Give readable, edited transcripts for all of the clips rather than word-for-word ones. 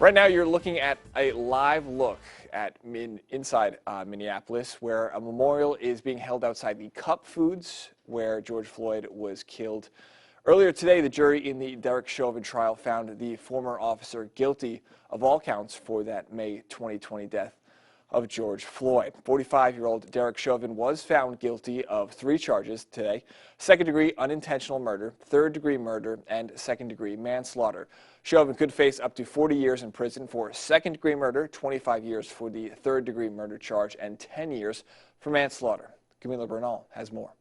Right now, you're looking at a live look at inside Minneapolis, where a memorial is being held outside the Cup Foods, where George Floyd was killed. Earlier today, the jury in the Derek Chauvin trial found the former officer guilty of all counts for that May 2020 death of George Floyd. 45-year-old Derek Chauvin was found guilty of 3 charges today: second-degree unintentional murder, third-degree murder, and second-degree manslaughter. Chauvin could face up to 40 years in prison for second-degree murder, 25 years for the third-degree murder charge, and 10 years for manslaughter. Camila Bernal has more.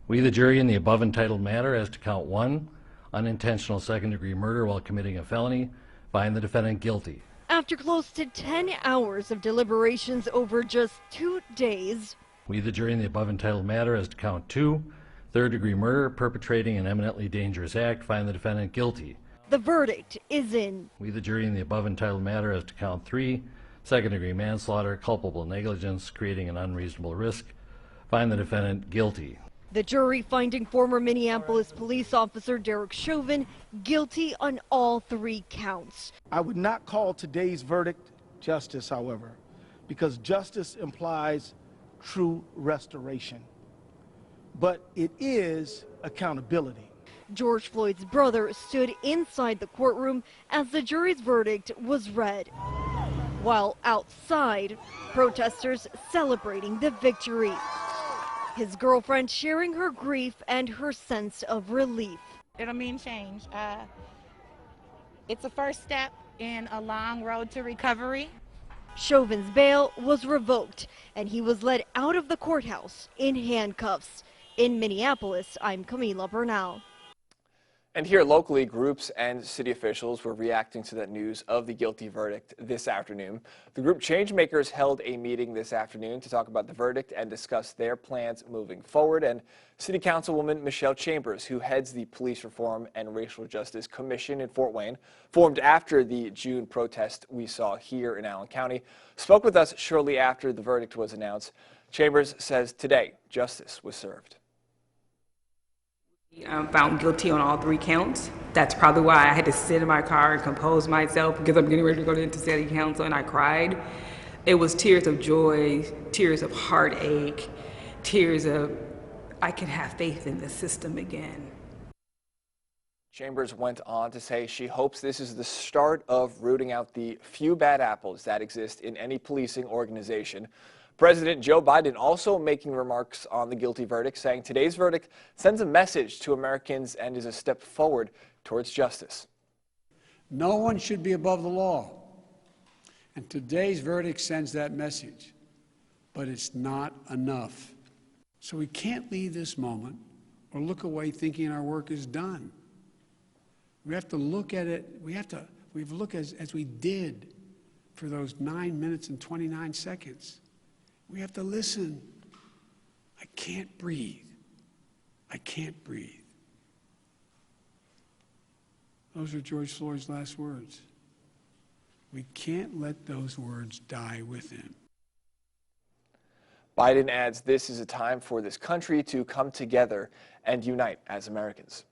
We, the jury, in the above entitled matter as to count 1, unintentional second-degree murder while committing a felony, find the defendant guilty. After close to 10 hours of deliberations over just 2 days, we, the jury, in the above entitled matter as to count 2, third-degree murder, perpetrating an eminently dangerous act, find the defendant guilty. The verdict is in. We, the jury, in the above entitled matter as to count 3, second-degree manslaughter, culpable negligence, creating an unreasonable risk, find the defendant guilty. The jury finding former Minneapolis Police Officer Derek Chauvin guilty on all 3 counts. I would not call today's verdict justice, however, because justice implies true restoration. But it is accountability. George Floyd's brother stood inside the courtroom as the jury's verdict was read, while outside, protesters celebrating the victory. His girlfriend sharing her grief and her sense of relief. It'll mean change. It's a first step in a long road to recovery. Chauvin's bail was revoked and he was led out of the courthouse in handcuffs. In Minneapolis, I'm Camila Bernal. And here locally, groups and city officials were reacting to that news of the guilty verdict this afternoon. The group Changemakers held a meeting this afternoon to talk about the verdict and discuss their plans moving forward. And City Councilwoman Michelle Chambers, who heads the Police Reform and Racial Justice Commission in Fort Wayne, formed after the June protest we saw here in Allen County, spoke with us shortly after the verdict was announced. Chambers says today justice was served. I'm found guilty on all 3 counts. That's probably why I had to sit in my car and compose myself, because I'm getting ready to go into city council, and I cried. It was tears of joy, tears of heartache, tears of I can have faith in the system again. Chambers went on to say she hopes this is the start of rooting out the few bad apples that exist in any policing organization. President Joe Biden also making remarks on the guilty verdict, saying today's verdict sends a message to Americans and is a step forward towards justice. No one should be above the law, and today's verdict sends that message, but it's not enough. So we can't leave this moment or look away thinking our work is done. We have to look at it, we have to look as we did for those 9 minutes and 29 seconds. We have to listen. I can't breathe. I can't breathe. Those are George Floyd's last words. We can't let those words die with him. Biden adds this is a time for this country to come together and unite as Americans.